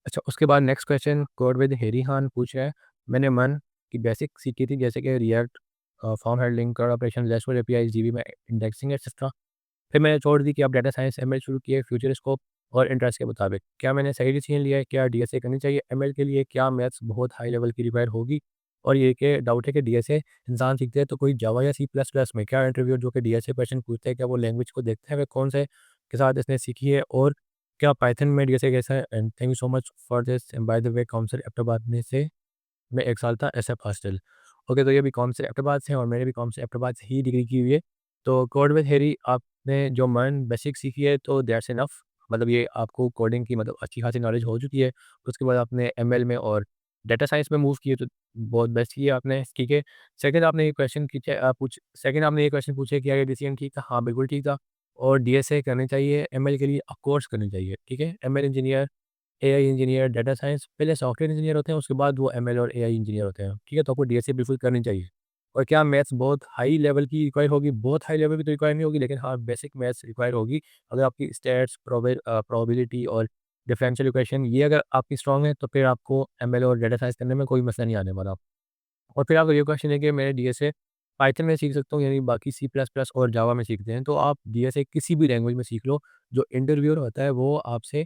अच्छा, उसके बाद नेक्स्ट क्वेश्चन कोड विद हेरी खान पूछ रहा है, मैंने मन की बेसिक सीखी थी जैसे कि react, form handling, curve operation, restful API, GB में इंडेक्सिंग एक्सेट्रा। फिर मैंने छोड़ दी कि अब डाटा साइंस एमएल शुरू किए फ्यूचर स्कोप और इंटरेस्ट के मुताबिक। क्या मैंने सही डिसीजन लिया है? क्या डीएसए करनी चाहिए एमएल के लिए? क्या मैथ्स बहुत हाई लेवल की रिक्वायर होगी? और ये कि डाउट है कि डीएसए इंसान सीखते हैं तो कोई जावा या सी प्लस प्लस में क्या इंटरव्यू जो कि डीएसए क्वेश्चन पूछते हैं क्या वो लैंग्वेज को देखते हैं वे कौन से के साथ इसने सीखी है, और क्या पाइथन में डीएसए कैसा है? And thank you so much for this. And by the way council Abbottabad में से मैं 1 साल था एसएफ हॉस्टल। ओके, तो ये बीकॉम से एबटाबाद से हैं और मैंने बीकॉम से एबटाबाद से ही डिग्री की हुई है। तो कोड विद हेरी आपने जो मर्न बेसिक सीखी है तो दैट्स इनफ। मतलब ये आपको कोडिंग की मतलब अच्छी खासी नॉलेज हो चुकी है। उसके बाद आपने एमएल में और डेटा साइंस में मूव किए तो बहुत बेस्ट किया आपने, ठीक है। सेकंड आपने ये क्वेश्चन खींचे पूछ सेकंड आपने ये क्वेश्चन पूछे कि क्या ये डिसीजन ठीक था? हाँ, बिल्कुल ठीक था। और डीएसए करनी चाहिए एमएल के लिए, ऑफ कोर्स करनी चाहिए, ठीक है। ML engineer, AI engineer, data science पहले सॉफ्टवेयर इंजीनियर होते हैं, उसके बाद वो एमएल और एआई इंजीनियर होते हैं, ठीक है। तो आपको डीएसए बिल्कुल करनी चाहिए। और क्या मैथ्स बहुत हाई लेवल की रिक्वायर होगी? बहुत हाई लेवल की तो रिक्वायर नहीं होगी, लेकिन हाँ, बेसिक मैथ्स रिक्वायर होगी। अगर आपकी स्टैट्स, प्रोबेबिलिटी और डिफरेंशियल इक्वेशन ये अगर आपकी स्ट्रॉन्ग है, तो फिर आपको एमएल और डाटा साइंस करने में कोई मसला नहीं आने वाला। और फिर अगर ये क्वेश्चन है कि मैं डीएसए पाइथन में सीख सकता हूँ, यानी बाकी सी प्लस प्लस और जावा में सीखते हैं, तो आप डीएसए किसी भी लैंग्वेज में सीख लो। जो इंटरव्यूअर होता है वो आपसे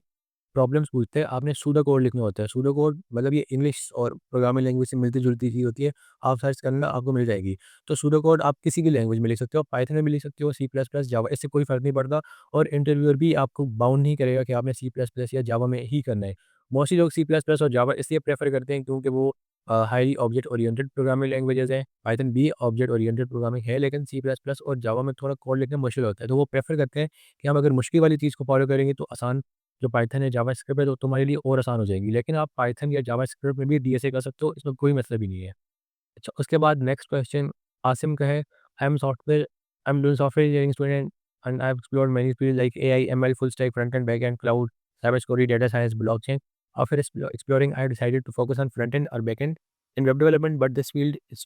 प्रॉब्लम्स पूछते हैं, आपने सूडो कोड लिखना होता है। सूडो कोड मतलब ये इंग्लिश और प्रोग्रामिंग लैंग्वेज से मिलती-जुलती चीज़ होती है। आप सर्च करना आपको मिल जाएगी। तो सूडो कोड आप किसी भी लैंग्वेज में लिख सकते हो, पाइथन में भी लिख सकते हो, सी प्लस प्लस, जावा, इससे कोई फ़र्क नहीं पड़ता। और इंटरव्यूअर भी आपको बाउंड नहीं करेगा कि आपने सी प्लस प्लस या जावा में ही करना है। मोस्टली लोग सी प्लस प्लस और जावा इसलिए प्रेफ़र करते हैं क्योंकि वो highly object oriented programming languages हैं। पाइथन भी ऑब्जेक्ट ओरिएंटेड प्रोग्रामिंग है, लेकिन सी प्लस प्लस और जावा में थोड़ा कोड लिखना मुश्किल होता है। तो वो प्रेफ़र करते हैं कि हम अगर मुश्किल वाली चीज़ को फ़ॉलो करेंगे तो आसान जो पाइथन है, जावास्क्रिप्ट है, तो तुम्हारे लिए और आसान हो जाएगी। लेकिन आप पाइथन या जावास्क्रिप्ट में भी डीएसए कर सकते हो, इसमें कोई मतलब ही नहीं है। अच्छा, उसके बाद नेक्स्ट क्वेश्चन आसिम का है, I am doing software engineering student and I have explored many field like AI, ML, full stack, front end, back and, cloud, cyber security, data science, blockchain. After exploring, I decided to focus on front end or back end in web development, but this field is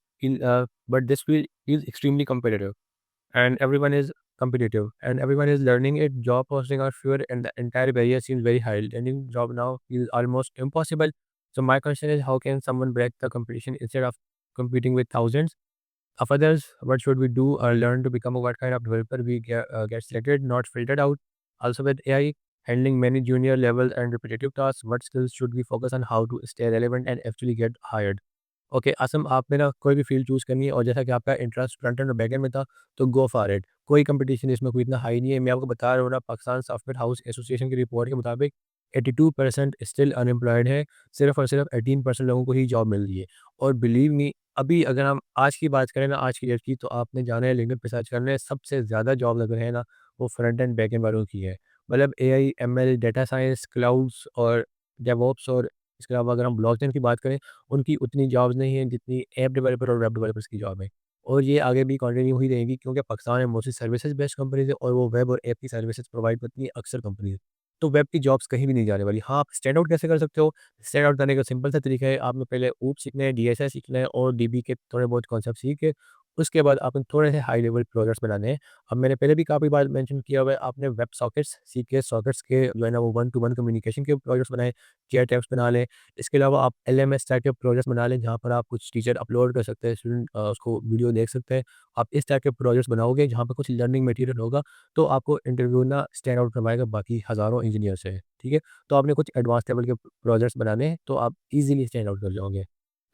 extremely competitive and everyone is learning it. Job posting are fewer and the entire barrier seems very high. Landing job now is almost impossible. So my question is, how can someone break the competition instead of competing with thousands of others? What should we do or learn to become a what kind of developer we get selected, not filtered out? Also with AI handling many junior level and repetitive tasks, what skills should we focus on? How to stay relevant and actually get hired? Okay awesome, आपने ना कोई भी field choose करनी है और जैसा कि आपका इंटरेस्ट फ्रंट एंड और बैक एंड में था, तो गो फॉर इट। कोई कंपटीशन इसमें कोई इतना हाई नहीं है। मैं आपको बता रहा हूँ ना, पाकिस्तान सॉफ्टवेयर हाउस एसोसिएशन की रिपोर्ट के मुताबिक 82% स्टिल अनएम्प्लॉयड है। सिर्फ और सिर्फ 18% लोगों को ही जॉब मिल रही है। और बिलीव मी, अभी अगर हम आज की बात करें ना, आज की डेट की, तो आपने जाना है लिंक्डइन पे सर्च करना है, सबसे ज़्यादा जॉब लग रहे हैं ना, वो फ्रंट एंड बैक एंड वालों की है। मतलब AI, ML, data science, clouds और डेवऑप्स, और इसके अलावा अगर हम ब्लॉकचेन की बात करें, उनकी उतनी जॉब्स नहीं हैं जितनी ऐप डेवलपर और वेब डेवलपर्स की जॉब है। और ये आगे भी कंटिन्यू ही रहेगी क्योंकि पाकिस्तान में मोस्टली सर्विसेज बेस्ड कंपनीज़ है और वो वेब और ऐप की सर्विसेज प्रोवाइड करती हैं अक्सर कंपनीज़। तो वेब की जॉब्स कहीं भी नहीं जाने वाली। हाँ, आप स्टैंड आउट कैसे कर सकते हो? स्टैंड आउट करने का सिंपल सा तरीका है, आपने पहले ऊप सीखना है, डीएसए सीखना है और डीबी के थोड़े बहुत कॉन्सेप्ट सीख के उसके बाद आपने थोड़े से हाई लेवल प्रोजेक्ट्स बनाने हैं। अब मैंने पहले भी काफ़ी बार मेंशन किया हुआ है, आपने वेब सॉकेट्स सीख के सॉकेट्स के जो है ना वो वन टू वन कम्युनिकेशन के प्रोजेक्ट्स बनाएँ, चैट ऐप्स बना लें। इसके अलावा आप एलएमएस टाइप के प्रोजेक्ट्स बना लें जहाँ पर आप कुछ टीचर अपलोड कर सकते हैं, स्टूडेंट उसको वीडियो देख सकते हैं। आप इस टाइप के प्रोजेक्ट्स बनाओगे जहाँ पे कुछ लर्निंग मटेरियल होगा, तो आपको इंटरव्यू ना स्टैंड आउट करवाएगा बाकी हज़ारों इंजीनियर से, ठीक है? तो आपने कुछ एडवांस लेवल के प्रोजेक्ट्स बनाने हैं, तो आप ईज़िली स्टैंड आउट कर जाओगे।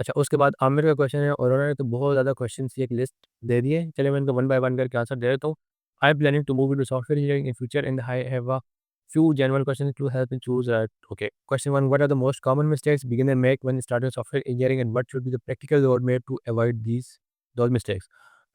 अच्छा, उसके बाद आमिर का क्वेश्चन है और उन्होंने तो बहुत ज़्यादा क्वेश्चन्स की एक लिस्ट दे दी है। चलिए मैं इनको वन बाय वन करके आंसर दे देता हूँ। I am planning to move into software engineering in future and I have few genuine questions to help me choose. Okay. Question one: what are the most common mistakes beginner make when starting software engineering, and what should be the practical roadmap to avoid those mistakes?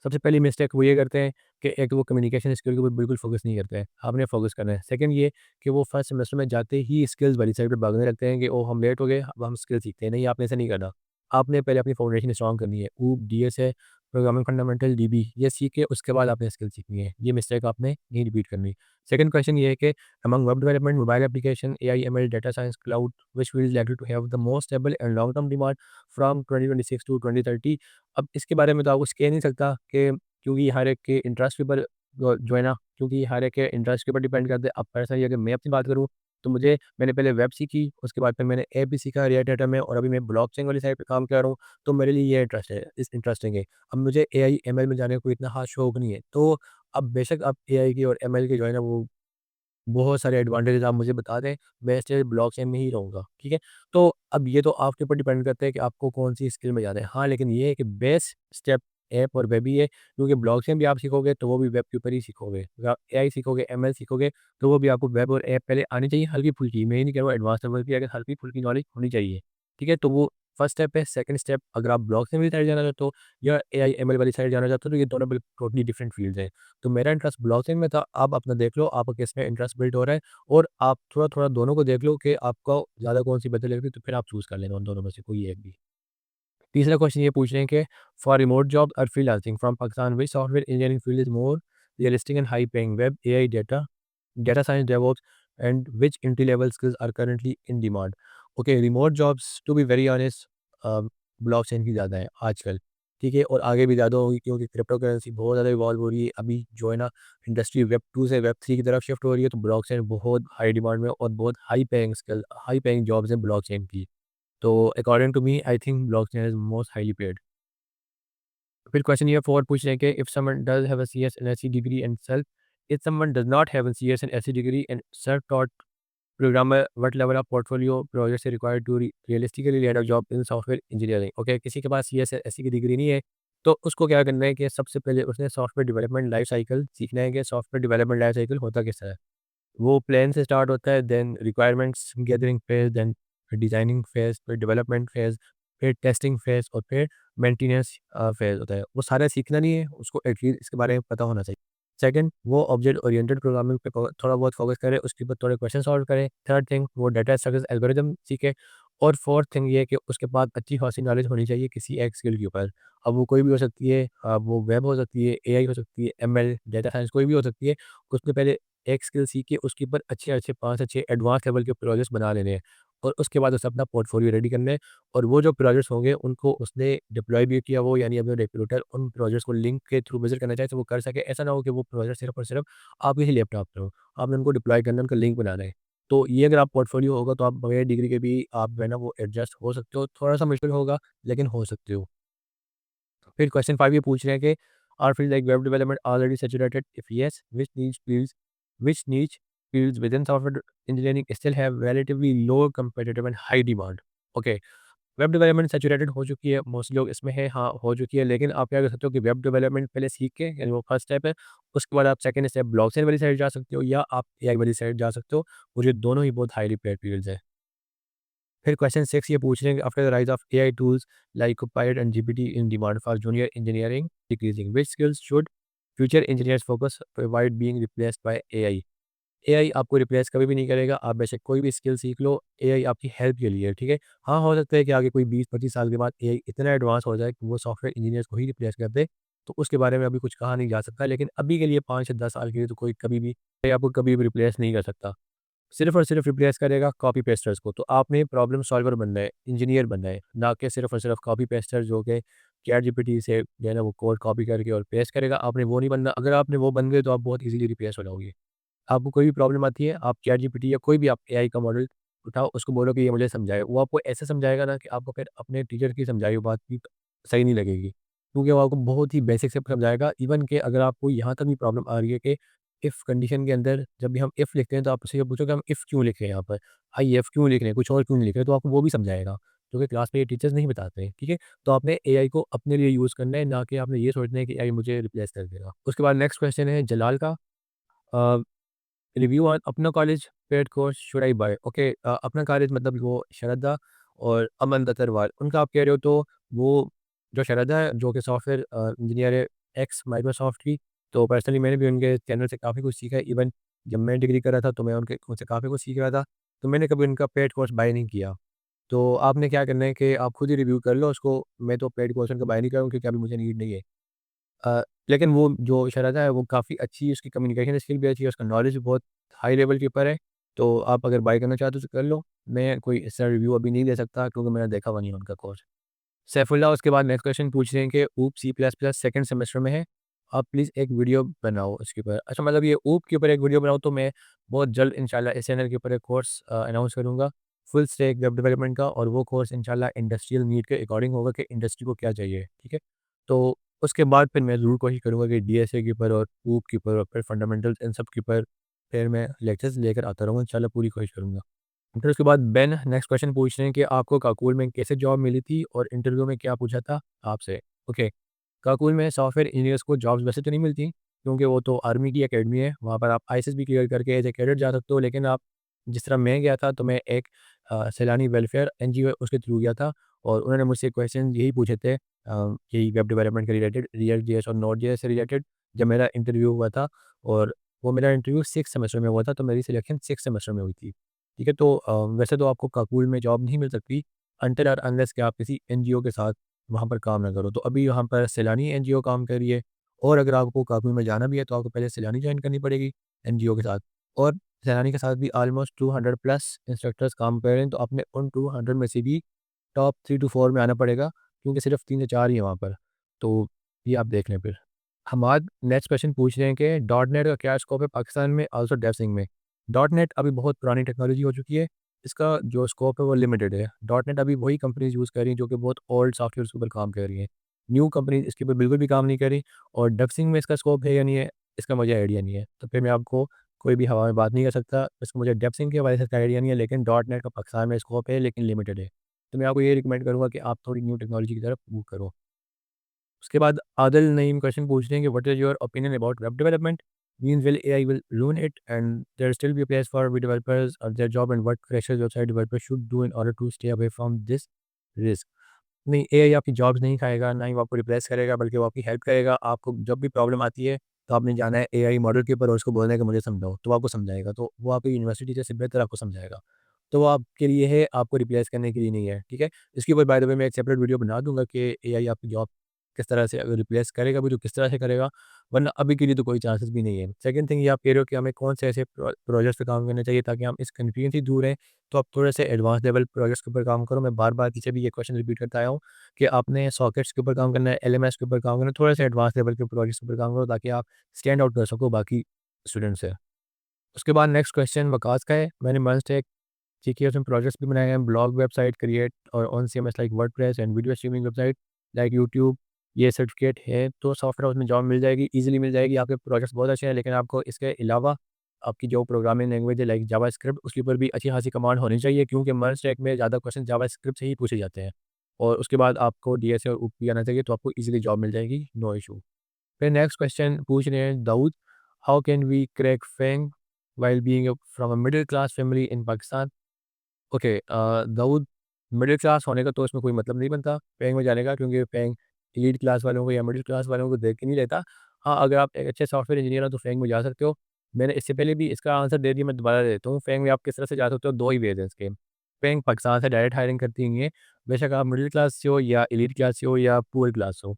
सबसे पहली mistake वो ये करते हैं कि एक तो वो कम्युनिकेशन स्किल के ऊपर बिल्कुल फोकस नहीं करते हैं। आपने फोकस करना है। सेकंड ये कि वो फर्स्ट सेमेस्टर में जाते ही स्किल्स वाली साइड पे भागने लगते हैं कि ओ हम लेट हो गए, अब हम स्किल सीखते हैं। नहीं, आपने ऐसा नहीं करना। आपने पहले अपनी फाउंडेशन स्ट्रॉन्ग करनी है। ऊप, डीएसए, प्रोग्रामिंग फंडामेंटल, डीबी, ये सीख के उसके बाद आपने स्किल सीखनी है। ये मिस्टेक आपने नहीं रिपीट करनी। सेकंड क्वेश्चन ये है कि among web development, mobile application, AI, ML, data science, cloud, which field is likely to have the most stable and long-term demand from 2026 to 2030? अब इसके बारे में तो आपको कह नहीं सकता कि क्योंकि हर एक के इंटरेस्ट के ऊपर जो है ना, क्योंकि हर एक के इंटरेस्ट के ऊपर डिपेंड करते हैं। अब ऐसा ही अगर मैं अपनी बात करूँ, तो मैंने पहले वेब सीखी, उसके बाद फिर मैंने ऐप भी सीखा रिएक्ट डाटा में, और अभी मैं ब्लॉकचेन वाली साइड पे काम कर रहा हूँ, तो मेरे लिए ये इंटरेस्टिंग है। अब मुझे एआई, एमएल में जाने का कोई इतना ख़ास शौक नहीं है, तो अब बेशक आप एआई की और एमएल के जो है ना वो बहुत सारे एडवांटेजेस आप मुझे बता दें, मैं स्टिल ब्लॉकचेन में ही रहूँगा, ठीक है? तो अब ये तो आपके ऊपर डिपेंड करता है कि आपको कौन-सी स्किल में जाना है। हाँ, लेकिन ये है कि बेस्ट स्टेप ऐप और वेब ही है, क्योंकि ब्लॉकचेन भी आप सीखोगे तो वो भी वेब के ऊपर ही सीखोगे। अगर आप एआई सीखोगे, एमएल सीखोगे, तो वो भी आपको वेब और ऐप पहले आनी चाहिए हल्की-फुल्की। मैं ये नहीं कह रहा हूँ एडवांस लेवल की, अगर हल्की-फुल्की नॉलेज होनी चाहिए, ठीक है? तो वो फर्स्ट स्टेप है। सेकंड स्टेप, अगर आप ब्लॉकचेन वाली साइड जाना चाहते हो या एआई, एमएल वाली साइड जाना चाहते हो, तो ये दोनों टोटली डिफरेंट फील्ड्स हैं। तो मेरा इंटरेस्ट ब्लॉकचेन में था, आप अपना देख लो आपका किसमें इंटरेस्ट बिल्ड हो रहा है, और आप थोड़ा-थोड़ा दोनों को देख लो कि आपको ज़्यादा कौन-सी बेहतर लगती है, तो फिर आप चूज़ कर लेना उन दोनों में से कोई एक भी। तीसरा क्वेश्चन ये पूछ रहे हैं कि फॉर रिमोट जॉब और freelancing from Pakistan which software engineering field is more realistic and high paying web, AI, data science, DevOps, and which entry-level skills are currently in demand? Okay, remote jobs, to be very honest, blockchain की ज़्यादा है आजकल, ठीक है? और आगे भी ज़्यादा होगी, क्योंकि क्रिप्टो करेंसी बहुत ज़्यादा इवॉल्व हो रही है। अभी जो है ना इंडस्ट्री वेब 2 से वेब 3 की तरफ शिफ्ट हो रही है, तो ब्लॉकचेन बहुत हाई डिमांड में और बहुत हाई पेइंग जॉब्स हैं ब्लॉकचेन की। तो according to me I think blockchain is most highly paid. फिर क्वेश्चन ये 4 पूछ रहे हैं कि if someone does have a CS and SE degree and self if someone does not have a CS and SE degree and self taught programmer, what level of portfolio projects are required to realistically land a job in software engineering? Okay, किसी के पास CSE की degree नहीं है, तो उसको क्या करना है कि सबसे पहले उसने सॉफ्टवेयर डेवलपमेंट लाइफ साइकिल सीखना है कि सॉफ्टवेयर डेवलपमेंट लाइफ साइकिल होता किस तरह है। वो प्लान से स्टार्ट होता है, then requirements gathering phase, then designing phase, फिर डेवलपमेंट फेज, फिर टेस्टिंग फेज, और फिर मेंटेनेंस फेज होता है। वो सारा सीखना नहीं है, उसको एटलीस्ट इसके बारे में पता होना चाहिए। सेकंड, वो ऑब्जेक्ट ओरिएंटेड प्रोग्रामिंग पे थोड़ा बहुत फोकस करे, उसके ऊपर थोड़े क्वेश्चन सॉल्व करे। थर्ड थिंग, वो डाटा स्ट्रक्चर्स एल्गोरिदम सीखे। और फोर्थ थिंग ये है कि उसके पास अच्छी खासी नॉलेज होनी चाहिए किसी एक स्किल के ऊपर। अब वो कोई भी हो सकती है, वो वेब हो सकती है, एआई हो सकती है, एमएल, डेटा साइंस, कोई भी हो सकती है। उसने पहले एक स्किल सीख के उसके ऊपर अच्छे-अच्छे 5 अच्छे एडवांस लेवल के प्रोजेक्ट्स बना लेने हैं, और उसके बाद उसे अपना पोर्टफोलियो रेडी करना है। और वो जो प्रोजेक्ट्स होंगे उनको उसने डिप्लॉय भी किया, वो यानी अपने रिक्रूटर उन प्रोजेक्ट्स को लिंक के थ्रू विज़िट करना चाहे तो वो कर सके। ऐसा ना हो कि वो प्रोजेक्ट सिर्फ़ और सिर्फ़ आपके ही लैपटॉप पे हो। आपने उनको डिप्लॉय करना है, उनका लिंक बनाना है। तो ये अगर आप पोर्टफोलियो होगा तो आप बगैर डिग्री के भी आप जो है ना वो एडजस्ट हो सकते हो। थोड़ा-सा मुश्किल होगा, लेकिन हो सकते हो। फिर क्वेश्चन 5 ये पूछ रहे हैं कि are field like web development already saturated? If yes, which niche fields within software engineering still have relatively low competitive and high demand? Okay, web development saturated हो चुकी है, मोस्ट लोग इसमें हैं, हाँ, हो चुकी है, लेकिन आप क्या कर सकते हो कि वेब डेवलपमेंट पहले सीख के, यानी वो फर्स्ट स्टेप है, उसके बाद आप सेकंड स्टेप ब्लॉकचेन वाली साइड जा सकते हो या आप एआई वाली साइड जा सकते हो। मुझे दोनों ही बहुत हाईली पेड फील्ड्स हैं। फिर क्वेश्चन 6 ये पूछ रहे हैं कि after the rise of AI tools like Copilot and GPT in demand for junior engineering decreasing, which skills should future engineers focus to avoid being replaced by AI? AI आपको replace कभी भी नहीं करेगा, आप बेशक कोई भी स्किल सीख लो, एआई आपकी हेल्प के लिए है, ठीक है? हाँ, हो सकता है कि आगे कोई 20-25 साल के बाद एआई इतना एडवांस हो जाए कि वो सॉफ्टवेयर इंजीनियर्स को ही रिप्लेस कर दे, तो उसके बारे में अभी कुछ कहा नहीं जा सकता, लेकिन अभी के लिए 5 या 10 साल के लिए तो कोई कभी भी एआई आपको कभी भी रिप्लेस नहीं कर सकता। सिर्फ़ और सिर्फ़ रिप्लेस करेगा कॉपी पेस्टर्स को, तो आपने प्रॉब्लम सॉल्वर बनना है, इंजीनियर बनना है, ना कि सिर्फ़ और सिर्फ़ कॉपी पेस्टर जो कि चैटजीपीटी से जो है ना वो कोड कॉपी करके और पेस्ट करेगा, आपने वो नहीं बनना। अगर आपने वो बन गए तो आप बहुत ईज़िली रिप्लेस हो जाओगे। आपको कोई भी प्रॉब्लम आती है, आप चैटजीपीटी या कोई भी आप एआई का मॉडल उठाओ, उसको बोलो कि ये मुझे समझाए। वो आपको ऐसे समझाएगा ना कि आपको फिर अपने टीचर की समझाई हुई बात भी सही नहीं लगेगी। क्योंकि वो आपको बहुत ही बेसिक से समझाएगा। इवन कि अगर आपको यहाँ तक भी प्रॉब्लम आ रही है कि इफ़ कंडीशन के अंदर जब भी हम इफ़ लिखते हैं तो आप उससे ये पूछो कि हम इफ़ क्यों लिख रहे हैं यहाँ पर? आईएफ क्यों लिख रहे हैं? कुछ और क्यों नहीं लिख रहे? तो आपको वो भी समझाएगा, जो कि क्लास में ये टीचर्स नहीं बताते हैं, ठीक है? तो आपने एआई को अपने लिए यूज़ करना है, ना कि आपने ये सोचना है कि एआई मुझे रिप्लेस कर देगा। उसके बाद नेक्स्ट क्वेश्चन है जलाल का। अ रिव्यू ऑन अपना college paid course should I buy? Okay, अपना कॉलेज मतलब वो शरदा और अमन दत्तरवाल, उनका आप कह रहे हो, तो वो जो शरदा है जो कि सॉफ्टवेयर इंजीनियर है एक्स माइक्रोसॉफ्ट की, तो पर्सनली मैंने भी उनके चैनल से काफ़ी कुछ सीखा है। इवन जब मैं डिग्री कर रहा था तो मैं उनसे काफ़ी कुछ सीख रहा था, तो मैंने कभी उनका पेड कोर्स बाय नहीं किया। तो आपने क्या करना है कि आप खुद ही रिव्यू कर लो उसको, मैं तो पेड कोर्स उनका बाय नहीं करूँ क्योंकि अभी मुझे नीड नहीं है। लेकिन वो जो शरारत है वो काफ़ी अच्छी है, उसकी कम्युनिकेशन स्किल भी अच्छी है, उसका नॉलेज भी बहुत हाई लेवल के ऊपर है। तो आप अगर बाय करना चाहते हो तो कर लो। मैं कोई इसका रिव्यू अभी नहीं दे सकता क्योंकि मैंने देखा हुआ नहीं है उनका कोर्स। सैफुल्लाह उसके बाद नेक्स्ट क्वेश्चन पूछ रहे हैं कि OOP C plus plus second semester में है। आप प्लीज़ एक वीडियो बनाओ इसके ऊपर। अच्छा मतलब ये ऊप के ऊपर एक वीडियो बनाओ, तो मैं बहुत जल्द इंशाल्लाह इस चैनल के ऊपर एक कोर्स अनाउंस करूँगा फुल स्टैक वेब डेवलपमेंट का, और वो कोर्स इंशाल्लाह इंडस्ट्रियल नीड के अकॉर्डिंग होगा कि इंडस्ट्री को क्या चाहिए, ठीक है? तो उसके बाद फिर मैं ज़रूर कोशिश करूँगा कि डीएसए के ऊपर और ऊप के ऊपर और फिर फंडामेंटल्स इन सब के ऊपर फिर मैं लेक्चर्स लेकर आता रहूँगा, इंशाल्लाह पूरी कोशिश करूँगा। फिर उसके बाद बेन नेक्स्ट क्वेश्चन पूछ रहे हैं कि आपको काकोल में कैसे जॉब मिली थी और इंटरव्यू में क्या पूछा था आपसे? ओके, काकोल में सॉफ्टवेयर इंजीनियर्स को जॉब्स वैसे तो नहीं मिलती, क्योंकि वो तो आर्मी की अकेडमी है, वहाँ पर आप आईएसएस भी क्लियर करके एज ए कैडेट जा सकते हो, लेकिन आप जिस तरह मैं गया था तो मैं एक सैलानी वेलफेयर एनजीओ उसके थ्रू गया था, और उन्होंने मुझसे क्वेश्चन यही पूछे थे यही वेब डेवलपमेंट के रिलेटेड, रिएक्ट जेएस और नोड जेएस से रिलेटेड, जब मेरा इंटरव्यू हुआ था। और वो मेरा इंटरव्यू 6 सेमेस्टर में हुआ था, तो मेरी सिलेक्शन 6 सेमेस्टर में हुई थी। ठीक है, तो वैसे तो आपको काकोल में जॉब नहीं मिल सकती अनटिल और अनलेस कि आप किसी एनजीओ के साथ वहाँ पर काम ना करो। तो अभी यहाँ पर सैलानी एनजीओ काम कर रही है, और अगर आपको काकोल में जाना भी है तो आपको पहले सैलानी ज्वाइन करनी पड़ेगी एनजीओ के साथ। और सैलानी के साथ भी ऑलमोस्ट 200 प्लस इंस्ट्रक्टर्स काम कर रहे हैं, तो आपने उन 200 में से भी टॉप 3 टू 4 में आना पड़ेगा, क्योंकि सिर्फ 3 से 4 ही है वहाँ पर। तो ये आप देख लें फिर। हमाद नेक्स्ट क्वेश्चन पूछ रहे हैं कि डॉट नेट का क्या स्कोप है पाकिस्तान में, आल्सो डेवसिंग में? डॉट नेट अभी बहुत पुरानी टेक्नोलॉजी हो चुकी है, इसका जो स्कोप है वो लिमिटेड है। डॉट नेट अभी वही कंपनीज यूज़ कर रही हैं जो कि बहुत ओल्ड सॉफ्टवेयर के ऊपर काम कर रही हैं। न्यू कंपनीज इसके ऊपर बिल्कुल भी काम नहीं कर रही, और डेवसिंग में इसका स्कोप है या नहीं है, इसका मुझे आइडिया नहीं है। तो फिर मैं आपको कोई भी हवा में बात नहीं कर सकता, इसका मुझे डेवसिंग के हवाले से इसका आइडिया नहीं है, लेकिन डॉट नेट का पाकिस्तान में स्कोप है, लेकिन लिमिटेड है। तो मैं आपको ये रिकमेंड करूँगा कि आप थोड़ी न्यू टेक्नोलॉजी की तरफ मूव करो। उसके बाद आदिल नईम क्वेश्चन पूछ रहे हैं कि what is your opinion about web development? Means will AI will ruin it and there still be a place for we developers or their job, and what freshers website developers should do in order to stay away from this risk? नहीं, AI आपकी jobs नहीं खाएगा, ना ही वो आपको replace करेगा, बल्कि वो आपकी हेल्प करेगा। आपको जब भी प्रॉब्लम आती है, तो आपने जाना है एआई मॉडल के ऊपर और उसको बोलना है कि मुझे समझाओ, तो वो आपको समझाएगा। तो वो आपकी यूनिवर्सिटी टीचर से बेहतर आपको समझाएगा। तो वो आपके लिए है, आपको रिप्लेस करने के लिए नहीं है, ठीक है? इसके ऊपर बाय द वे मैं एक सेपरेट वीडियो बना दूँगा कि एआई आपकी जॉब किस तरह से अगर रिप्लेस करेगा भी तो किस तरह से करेगा, वरना अभी के लिए तो कोई चांसेस भी नहीं है। सेकंड थिंग ये आप कह रहे हो कि हमें कौन से ऐसे प्रोजेक्ट्स पे काम करना चाहिए ताकि हम इस कन्फ्यूजन से दूर रहें, तो आप थोड़े से एडवांस लेवल प्रोजेक्ट्स के ऊपर काम करो। मैं बार-बार पीछे भी ये क्वेश्चन रिपीट करता आया हूँ कि आपने सॉकेट्स के ऊपर काम करना है, एलएमएस के ऊपर काम करना है, थोड़े से एडवांस लेवल के प्रोजेक्ट्स के ऊपर काम करो ताकि आप स्टैंड आउट कर सको बाकी स्टूडेंट से। उसके बाद नेक्स्ट क्वेश्चन वकास का है। मैंने मंथ एक सीखी, उसमें प्रोजेक्ट्स भी बनाए हैं, ब्लॉग वेबसाइट क्रिएट और on CMS like WordPress and video streaming website like YouTube. ये सर्टिफिकेट है तो सॉफ्टवेयर हाउस में जॉब मिल जाएगी, ईजिली मिल जाएगी। आपके प्रोजेक्ट्स बहुत अच्छे हैं, लेकिन आपको इसके अलावा आपकी जो प्रोग्रामिंग लैंग्वेज है लाइक जावा स्क्रिप्ट, उसके ऊपर भी अच्छी खासी कमांड होनी चाहिए, क्योंकि मर्ज टैग में ज़्यादा क्वेश्चन जावा स्क्रिप्ट से ही पूछे जाते हैं। और उसके बाद आपको डीएसए और ऊपी आना चाहिए, तो आपको ईजिली जॉब मिल जाएगी, नो इशू। फिर नेक्स्ट क्वेश्चन पूछ रहे हैं Dawood, how can we crack FAANG while being from a middle class family in Pakistan? Okay, Dawood, middle class होने का तो इसमें कोई मतलब नहीं बनता पैंग में जाने का, क्योंकि पैंग एलीट क्लास वालों को या मिडिल क्लास वालों को देख के नहीं लेता। हाँ, अगर आप एक अच्छे सॉफ्टवेयर इंजीनियर हो तो फैंग में जा सकते हो। मैंने इससे पहले भी इसका आंसर दे दिया, मैं दोबारा दे देता हूँ। फैंग में आप किस तरह से जा सकते हो, दो ही वेज हैं इसके। फैंग पाकिस्तान से डायरेक्ट हायरिंग करती नहीं है, बेशक आप मिडिल क्लास से हो या एलीट क्लास से हो या पुअर क्लास से हो,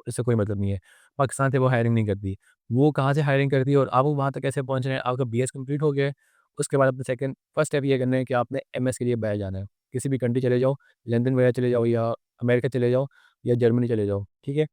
इससे कोई मतलब नहीं है। पाकिस्तान से वो हायरिंग नहीं करती। वो कहाँ से हायरिंग करती है और आप वहाँ तक कैसे पहुँच रहे हैं? आपका बीएस कंप्लीट हो गया है, उसके बाद अपने सेकंड फर्स्ट स्टेप ये करना है कि आपने एमएस के लिए बाहर जाना है। किसी भी कंट्री चले जाओ, लंदन वगैरह चले जाओ या अमेरिका चले जाओ या जर्मनी चले जाओ, ठीक है?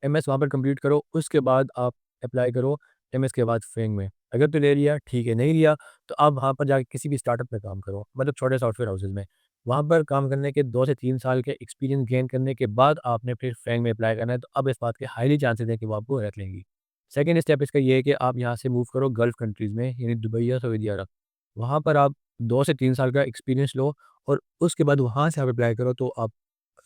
एमएस वहाँ पर कंप्लीट करो, उसके बाद आप अप्लाई करो एमएस के बाद फेंग में। अगर तो ले लिया ठीक है, नहीं लिया तो आप वहाँ पर जाके किसी भी स्टार्टअप में काम करो, मतलब छोटे सॉफ्टवेयर हाउसेज़ में। वहाँ पर काम करने के 2 से 3 साल के एक्सपीरियंस गेन करने के बाद आपने फिर फेंग में अप्लाई करना है, तो अब इस बात के हाईली चांसेज़ हैं कि वो आपको रख लेंगी। सेकंड स्टेप इसका ये है कि आप यहाँ से मूव करो गल्फ़ कंट्रीज़ में, यानी दुबई या सऊदी अरब। वहाँ पर आप 2 से 3 साल का एक्सपीरियंस लो और उसके बाद वहाँ से आप अप्लाई करो, तो आप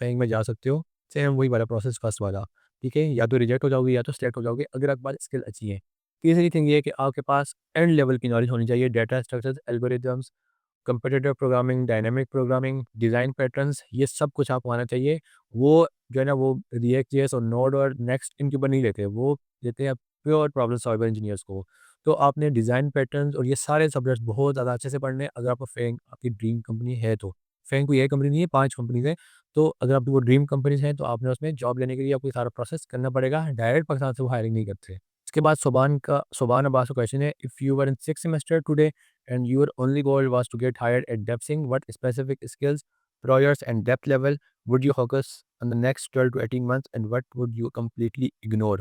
फेंग में जा सकते हो। सेम वही वाला प्रोसेस फर्स्ट वाला। ठीक है? या तो रिजेक्ट हो जाओगे या तो सिलेक्ट हो जाओगे, अगर आपके पास स्किल अच्छी है। तीसरी थिंग ये है कि आपके पास एंड लेवल की नॉलेज होनी चाहिए, data structures, algorithms, competitive programming, dynamic programming, design patterns, ये सब कुछ आपको आना चाहिए। वो जो है ना, वो रिएक्ट जेएस और नोड और नेक्स्ट इनके ऊपर नहीं लेते, वो लेते हैं प्योर प्रॉब्लम सॉल्वर इंजीनियर्स को। तो आपने डिज़ाइन पैटर्न्स और ये सारे सब्जेक्ट्स बहुत ज़्यादा अच्छे से पढ़ने हैं, अगर आपको फैंग आपकी ड्रीम कंपनी है तो। फैंग कोई एक कंपनी नहीं है, 5 कंपनीज़ हैं। तो अगर आपकी वो ड्रीम कंपनीज़ हैं, तो आपने उसमें जॉब लेने के लिए आपको ये सारा प्रोसेस करना पड़ेगा। डायरेक्ट पाकिस्तान से वो हायरिंग नहीं करते। इसके बाद सोबान अब्बास का क्वेश्चन है, if you were in 6th semester today and your only goal was to get hired at DevSync, what specific skills, projects, and depth level would you focus on the next 12 to 18 months, and what would you completely ignore?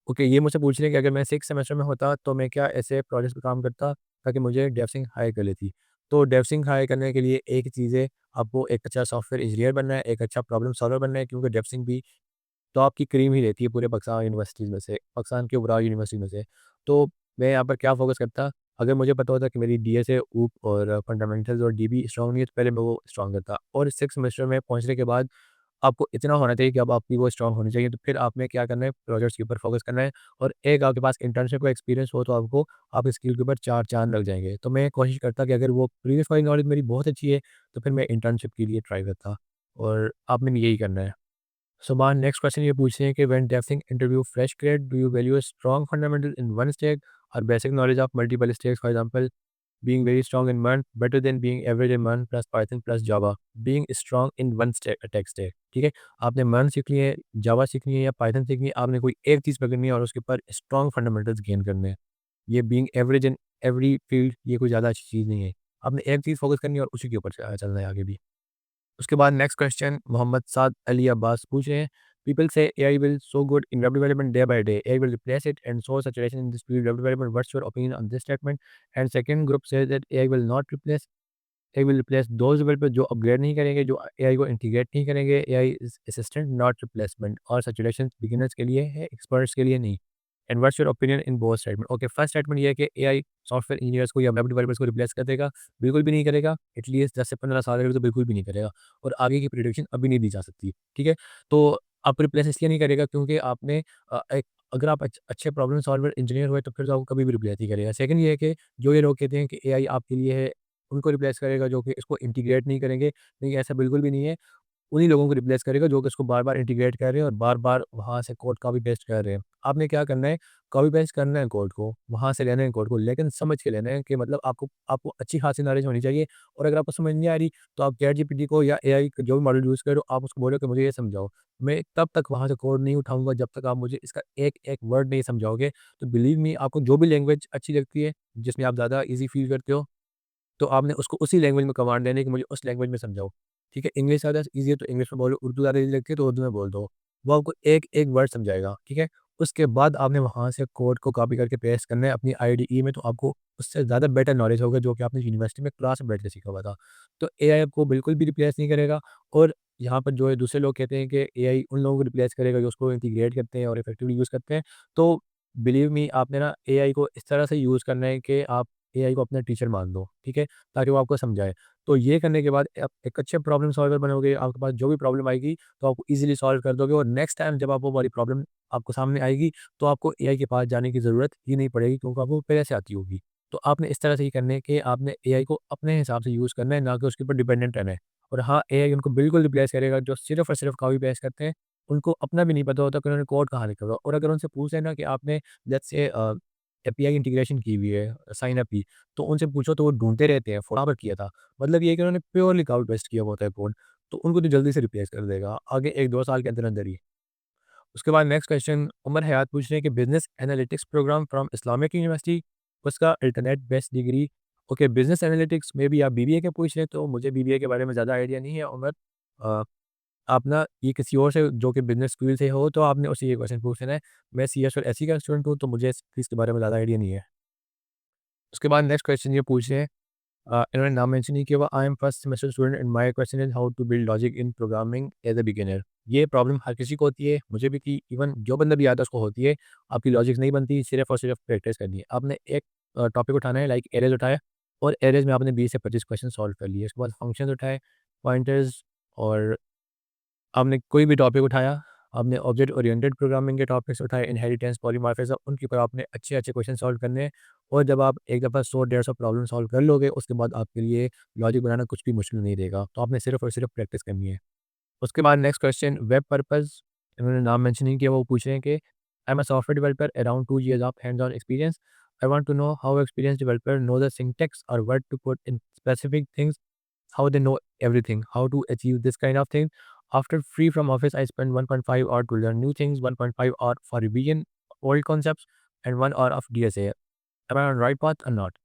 Okay, ये मुझसे पूछ रहे हैं कि अगर मैं 6th semester में होता तो मैं क्या ऐसे प्रोजेक्ट्स पे काम करता ताकि मुझे डेवसिंग हायर कर लेती। तो डेवसिंग हायर करने के लिए एक ही चीज़ है, आपको एक अच्छा सॉफ्टवेयर इंजीनियर बनना है, एक अच्छा प्रॉब्लम सॉल्वर बनना है, क्योंकि डेवसिंग भी टॉप की क्रीम ही रहती है पूरे पाकिस्तान यूनिवर्सिटीज़ में से, पाकिस्तान के ओवरऑल यूनिवर्सिटी में से। तो मैं यहाँ पर क्या फ़ोकस करता, अगर मुझे पता होता कि मेरी डीएसए, ऊप और फंडामेंटल्स और डीबी स्ट्रॉन्ग नहीं है, तो पहले मैं वो स्ट्रॉन्ग करता। और 6th सेमेस्टर में पहुँचने के बाद आपको इतना होना चाहिए कि अब आपकी वो स्ट्रॉन्ग होनी चाहिए, तो फिर आपने क्या करना है, प्रोजेक्ट्स के ऊपर फ़ोकस करना है और एक आपके पास इंटर्नशिप का एक्सपीरियंस हो, तो आपको आपकी स्किल के ऊपर 4 चाँद लग जाएँगे। तो मैं कोशिश करता कि अगर वो प्रीवियस वाली नॉलेज मेरी बहुत अच्छी है, तो फिर मैं इंटर्नशिप के लिए ट्राई करता और आपने भी यही करना है। सुभान नेक्स्ट क्वेश्चन ये पूछ रहे हैं कि व्हेन डेफिंग interview fresh grad do you value a strong fundamental in one stack और basic knowledge of multiple stacks, for example being very strong in one better than being average in one plus Python plus Java, being strong in one tech stack। ठीक है, आपने मन सीखनी है, जावा सीखनी है या पाइथन सीखनी है, आपने कोई एक चीज़ पकड़नी है और उसके ऊपर स्ट्रॉन्ग फंडामेंटल्स गेन करने हैं। ये being average in every field ये कोई ज़्यादा अच्छी चीज़ नहीं है। आपने एक चीज़ फोकस करनी है और उसी के ऊपर चलना है आगे भी। उसके बाद नेक्स्ट क्वेश्चन मोहम्मद साद अली अब्बास पूछ रहे हैं, पीपल से AI will so good in web development day by day, AI will replace it and so saturation in this field web development, what's your opinion on this statement? And second group says that AI will not replace, AI will replace those developer जो upgrade नहीं करेंगे, जो AI को integrate नहीं करेंगे, AI is assistant not replacement, और saturation beginners के लिए है, एक्सपर्ट्स के लिए नहीं। And what's your opinion in both statement? Okay, first statement ये है कि एआई सॉफ्टवेयर इंजीनियर्स को या वेब डेवलपर्स को रिप्लेस कर देगा, बिल्कुल भी नहीं करेगा। एटलीस्ट 10 से 15 साल अगर तो बिल्कुल भी नहीं करेगा और आगे की प्रिडिक्शन अभी नहीं दी जा सकती, ठीक है? तो आप रिप्लेस इसलिए नहीं करेगा क्योंकि आपने एक अगर आप अच्छे प्रॉब्लम सॉल्वर इंजीनियर हुए तो फिर तो आपको कभी भी रिप्लेस नहीं करेगा। सेकंड ये है कि जो ये लोग कहते हैं कि एआई आपके लिए है, उनको रिप्लेस करेगा जो कि इसको इंटीग्रेट नहीं करेंगे, नहीं ऐसा बिल्कुल भी नहीं है। उन्हीं लोगों को रिप्लेस करेगा जो कि उसको बार-बार इंटीग्रेट कर रहे हैं और बार-बार वहाँ से कोड कॉपी पेस्ट कर रहे हैं। आपने क्या करना है, कॉपी पेस्ट करना है कोड को, वहाँ से लेना है कोड को, लेकिन समझ के लेना है कि मतलब आपको आपको अच्छी खासी नॉलेज होनी चाहिए। और अगर आपको समझ नहीं आ रही, तो आप चैट जीपीटी को या एआई जो भी मॉडल यूज़ कर रहे हो, आप उसको बोलो कि मुझे ये समझाओ। मैं तब तक वहाँ से कोड नहीं उठाऊँगा जब तक आप मुझे इसका एक-एक वर्ड नहीं समझाओगे। तो बिलीव मी, आपको जो भी लैंग्वेज अच्छी लगती है, जिसमें आप ज़्यादा ईज़ी फ़ील करते हो, तो आपने उसको उसी लैंग्वेज में कमांड देनी है कि मुझे उस लैंग्वेज में समझाओ। ठीक है? इंग्लिश ज़्यादा ईज़ी है तो इंग्लिश में बोलो, उर्दू ज़्यादा ईज़ी लगती है तो उर्दू में बोल दो। वो आपको एक-एक वर्ड समझाएगा, ठीक है? उसके बाद आपने वहाँ से कोड को कॉपी करके पेस्ट करना है अपनी आईडीई में, तो आपको उससे ज़्यादा बेटर नॉलेज होगा जो कि आपने यूनिवर्सिटी में क्लास में बैठ के सीखा हुआ था। तो एआई आपको बिल्कुल भी रिप्लेस नहीं करेगा। और यहाँ पर जो है दूसरे लोग कहते हैं कि एआई उन लोगों को रिप्लेस करेगा जो उसको इंटीग्रेट करते हैं और इफेक्टिवली यूज़ करते हैं। तो बिलीव मी, आपने ना एआई को इस तरह से यूज़ करना है कि आप एआई को अपना टीचर मान लो, ठीक है? ताकि वो आपको समझाए। तो ये करने के बाद आप एक अच्छे प्रॉब्लम सॉल्वर बनोगे, आपके पास जो भी प्रॉब्लम आएगी, तो आप ईज़िली सॉल्व कर दोगे और नेक्स्ट टाइम जब आप वो वाली प्रॉब्लम आपको सामने आएगी, तो आपको एआई के पास जाने की ज़रूरत ही नहीं पड़ेगी क्योंकि आपको पहले से आती होगी। तो आपने इस तरह से ही करना है कि आपने एआई को अपने हिसाब से यूज़ करना है, ना कि उसके ऊपर डिपेंडेंट रहना है। और हाँ, एआई उनको बिल्कुल रिप्लेस करेगा जो सिर्फ़ और सिर्फ़ कॉपी पेस्ट करते हैं, उनको अपना भी नहीं पता होता कि उन्होंने कोड कहाँ लिखा हुआ है। और अगर उनसे पूछ लेना कि आपने लेट्स से एपीआई इंटीग्रेशन की हुई है, साइन अप की, तो उनसे पूछो तो वो ढूँढते रहते हैं, कहाँ पर किया था। मतलब ये है कि उन्होंने प्योरली कॉपी पेस्ट किया हुआ होता है कोड, तो उनको तो जल्दी से रिप्लेस कर देगा, आगे 1-2 साल के अंदर-अंदर ही। उसके बाद नेक्स्ट क्वेश्चन उमर हयात पूछ रहे हैं कि business analytics program from Islamic university, उसका alternate best degree. Okay, business analytics में भी आप बीबीए के पूछ रहे हैं, तो मुझे बीबीए के बारे में ज़्यादा आइडिया नहीं है उमर। अ, आप ना ये किसी और से जो कि बिज़नेस स्कूल से हो, तो आपने उससे ये क्वेश्चन पूछ लेना है। मैं सीएस और एसई का स्टूडेंट हूँ, तो मुझे इस चीज़ के बारे में ज़्यादा आइडिया नहीं है। उसके बाद नेक्स्ट क्वेश्चन ये पूछ रहे हैं, इन्होंने नाम मेंशन नहीं किया हुआ, I am first semester student and my question is how to build logic in programming as a beginner. ये प्रॉब्लम हर किसी को होती है, मुझे भी थी, इवन जो बंदा भी आता है उसको होती है। आपकी लॉजिक्स नहीं बनती, सिर्फ़ और सिर्फ़ प्रैक्टिस करनी है। आपने एक टॉपिक उठाना है, लाइक एरेज़ उठाया और एरेज़ में आपने 20 से 25 क्वेश्चन सॉल्व कर लिए। उसके बाद फंक्शंस उठाए, पॉइंटर्स, और आपने कोई भी टॉपिक उठाया, आपने ऑब्जेक्ट ओरिएंटेड प्रोग्रामिंग के टॉपिक्स उठाए, इनहेरिटेंस, पॉलीमॉर्फिज्म, उनके ऊपर आपने अच्छे-अच्छे क्वेश्चन सॉल्व करने हैं। और जब आप एक दफ़ा 100-150 प्रॉब्लम सॉल्व कर लोगे, उसके बाद आपके लिए लॉजिक बनाना कुछ भी मुश्किल नहीं रहेगा। तो आपने सिर्फ़ और सिर्फ़ प्रैक्टिस करनी है। उसके बाद नेक्स्ट क्वेश्चन वेब पर्पज़, इन्होंने नाम मेंशन नहीं किया, वो पूछ रहे हैं कि I am a software developer around 2 years of hands on experience. I want to know how experienced developer know the syntax और what to put in specific things, how they know everything, how to achieve this kind of thing. After free from office, I spend 1.5 hour to learn new things, 1.5 hour for revision old concepts, and 1 hour of DSA. Am I on right path or not?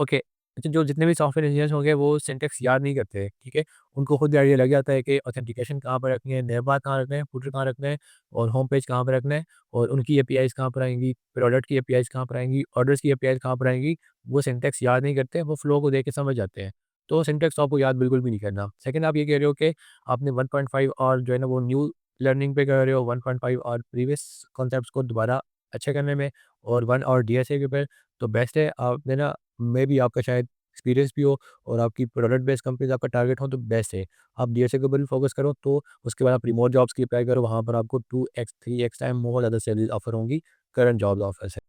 Okay. अच्छा, जो जितने भी software engineers होंगे वो syntax याद नहीं करते, ठीक है? उनको खुद ही आइडिया लग जाता है कि ऑथेंटिकेशन कहाँ पर रखनी है, नेम बार कहाँ रखना है, फुटर कहाँ रखना है और होम पेज कहाँ पे रखना है और उनकी एपीआईज़ कहाँ पर आएँगी, प्रोडक्ट की एपीआईज़ कहाँ पर आएँगी, ऑर्डर्स की एपीआईज़ कहाँ पर आएँगी, वो सिंटैक्स याद नहीं करते, वो फ्लो को देख के समझ जाते हैं। तो सिंटैक्स आपको याद बिल्कुल भी नहीं करना। सेकंड आप ये कह रहे हो कि आपने 1.5 और जो है ना वो न्यू लर्निंग पे कर रहे हो, 1.5 और प्रीवियस कॉन्सेप्ट्स को दोबारा अच्छे करने में और 1 और डीएसए के ऊपर, तो बेस्ट है आपने ना, मेबी आपका शायद एक्सपीरियंस भी हो और आपकी प्रोडक्ट बेस्ड कंपनीज़ आपका टारगेट हो तो बेस्ट है। आप डीएसए के ऊपर भी फोकस करो तो उसके बाद आप रिमोट जॉब्स की अप्लाई करो, वहाँ पर आपको 2x 3x टाइम बहुत ज़्यादा सैलरीज़ ऑफर होंगी करंट जॉब्स ऑफर से।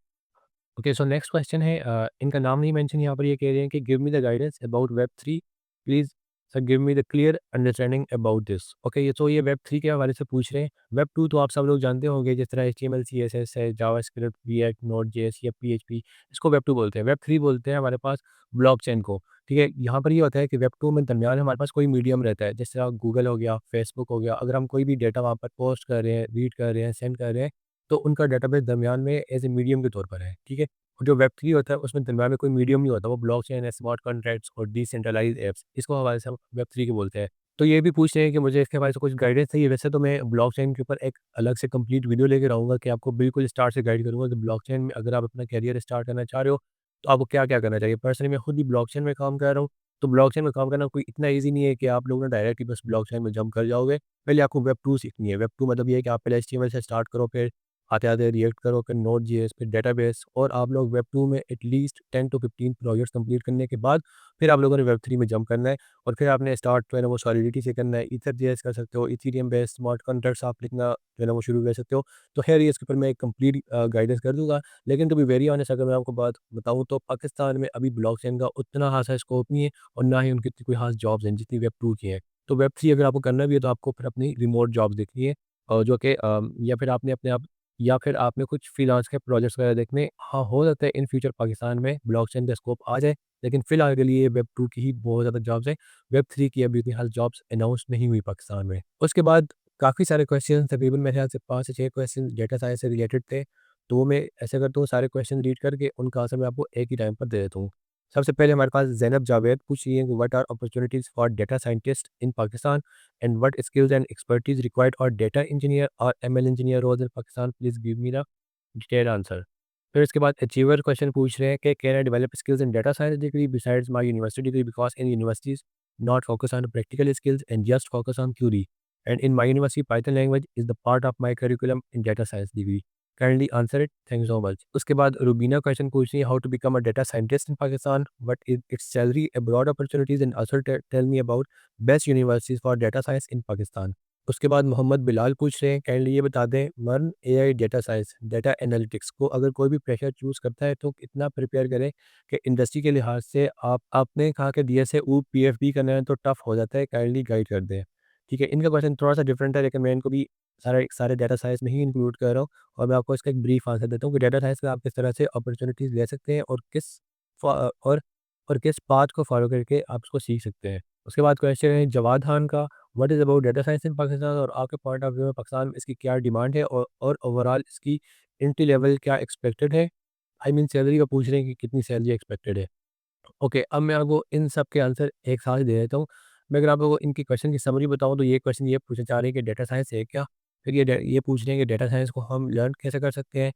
ओके, सो नेक्स्ट क्वेश्चन है, इनका नाम नहीं मेंशन यहाँ पर, ये कह रहे हैं कि give me the guidance about web 3 please sir, give me the clear understanding about this. Okay, ये तो ये वेब 3 के हवाले से पूछ रहे हैं। वेब 2 तो आप सब लोग जानते होंगे, जिस तरह एचटीएमएल सीएसएस है, जावास्क्रिप्ट, रिएक्ट, नोड.जेएस या पीएचपी, इसको वेब 2 बोलते हैं। वेब 3 बोलते हैं हमारे पास ब्लॉकचेन को। ठीक है, यहाँ पर ये होता है कि वेब 2 में दरमियान हमारे पास कोई मीडियम रहता है, जैसे गूगल हो गया, फेसबुक हो गया, अगर हम कोई भी डेटा वहाँ पर पोस्ट कर रहे हैं, रीड कर रहे हैं, सेंड कर रहे हैं, तो उनका डेटाबेस दरमियान में एज ए मीडियम के तौर पर है। ठीक है, और जो वेब 3 होता है उसमें दरमियान में कोई मीडियम नहीं होता, वो ब्लॉकचेन है, स्मार्ट कॉन्ट्रैक्ट्स और डिसेंट्रलाइज्ड ऐप्स, इसको हवाले से हम वेब 3 के बोलते हैं। तो ये भी पूछ रहे हैं कि मुझे इसके हवाले से कुछ गाइडेंस चाहिए। वैसे तो मैं ब्लॉकचेन के ऊपर एक अलग से कंप्लीट वीडियो लेकर आऊँगा कि आपको बिल्कुल स्टार्ट से गाइड करूँगा कि ब्लॉकचेन में अगर आप अपना करियर स्टार्ट करना चाह रहे हो, तो आपको क्या-क्या करना चाहिए। पर्सनली मैं खुद भी ब्लॉकचेन में काम कर रहा हूँ, तो ब्लॉकचेन में काम करना कोई इतना ईज़ी नहीं है कि आप लोग ना डायरेक्ट ही बस ब्लॉकचेन में जंप कर जाओगे। पहले आपको वेब 2 सीखनी है। वेब 2 मतलब ये है कि आप पहले एचटीएमएल से स्टार्ट करो, फिर आते-आते रिएक्ट करो, फिर नोड.जेएस, फिर डेटाबेस, और आप लोग वेब 2 में एटलीस्ट 10 टू 15 प्रोजेक्ट्स कंप्लीट करने के बाद फिर आप लोगों ने वेब 3 में जंप करना है और फिर आपने स्टार्ट जो है ना वो सॉलिडिटी से करना है। ईथर.जेएस कर सकते हो, इथेरियम बेस्ड स्मार्ट कॉन्ट्रैक्ट्स आप लिखना जो है ना वो शुरू कर सकते हो। तो खैर ये इसके ऊपर मैं एक कंप्लीट गाइडेंस कर दूँगा। लेकिन टू बी वेरी ऑनेस्ट अगर मैं आपको बात बताऊँ तो पाकिस्तान में अभी ब्लॉकचेन का उतना खासा स्कोप नहीं है और ना ही उनकी इतनी कोई खास जॉब्स हैं जितनी वेब 2 की हैं। तो वेब 3 अगर आपको करना भी है तो आपको फिर अपनी रिमोट जॉब देखनी है, जो कि या फिर आपने अपने आप या फिर आपने कुछ फ्रीलांस के प्रोजेक्ट्स वगैरह देखने। हाँ, हो सकता है इन फ्यूचर पाकिस्तान में ब्लॉकचेन का स्कोप आ जाए, लेकिन फ़िलहाल के लिए वेब 2 की ही बहुत ज़्यादा जॉब्स हैं। वेब 3 की अभी इतनी खास जॉब्स अनाउंस नहीं हुई पाकिस्तान में। उसके बाद काफ़ी सारे क्वेश्चन, तकरीबन मेरे ख्याल से 5 से 6 क्वेश्चन डेटा साइंस से रिलेटेड थे। तो वो मैं ऐसा करता हूँ, सारे क्वेश्चन रीड करके उनका आंसर मैं आपको एक ही टाइम पर दे देता हूँ। सबसे पहले हमारे पास ज़ैनब जावेद पूछ रही है कि what are opportunities for data scientist in Pakistan and what skills and expertise required for data engineer और ML engineer roles in Pakistan, please give me the detailed answer. फिर इसके बाद अचीवर क्वेश्चन पूछ रहे हैं कि can I develop skills in data science degree besides my university degree, because in universities not focus on practical skills and just focus on theory. And in my university, Python language is the part of my curriculum in data science degree. Kindly answer it. Thank you so much. उसके बाद Rubina question पूछ रही है, how to become a data scientist in Pakistan, what is its salary, abroad opportunities and also tell me about best universities for data science in Pakistan. उसके बाद मोहम्मद बिलाल पूछ रहे हैं, काइंडली ये बता दें, मर्न AI data science data analytics को अगर कोई भी प्रेशर चूज़ करता है तो कितना प्रिपेयर करें कि इंडस्ट्री के लिहाज से आपने कहा कि डीएसए पीएफबी करना है तो टफ हो जाता है, काइंडली गाइड कर दें। ठीक है, इनका क्वेश्चन थोड़ा सा डिफरेंट है, लेकिन मैं इनको भी सारे सारे डेटा साइंस में ही इंक्लूड कर रहा हूँ और मैं आपको इसका एक ब्रीफ आंसर देता हूँ कि डेटा साइंस में आप किस तरह से अपॉर्चुनिटीज़ ले सकते हैं और फा- और किस पाथ को फॉलो करके आप उसको सीख सकते हैं। उसके बाद क्वेश्चन है जवाद खान का, what is about data science in Pakistan, और आपके पॉइंट ऑफ व्यू में पाकिस्तान में इसकी क्या डिमांड है और ओवरऑल इसकी एंट्री लेवल क्या एक्सपेक्टेड है। आई मीन सैलरी का पूछ रहे हैं कि कितनी सैलरी एक्सपेक्टेड है। ओके, अब मैं आपको इन सब के आंसर एक साथ दे देता हूँ। मैं अगर आपको इनकी क्वेश्चन की समरी बताऊँ तो ये क्वेश्चन ये पूछना चाह रहे हैं कि डेटा साइंस है क्या? फिर ये पूछ रहे हैं कि डेटा साइंस को हम लर्न कैसे कर सकते हैं?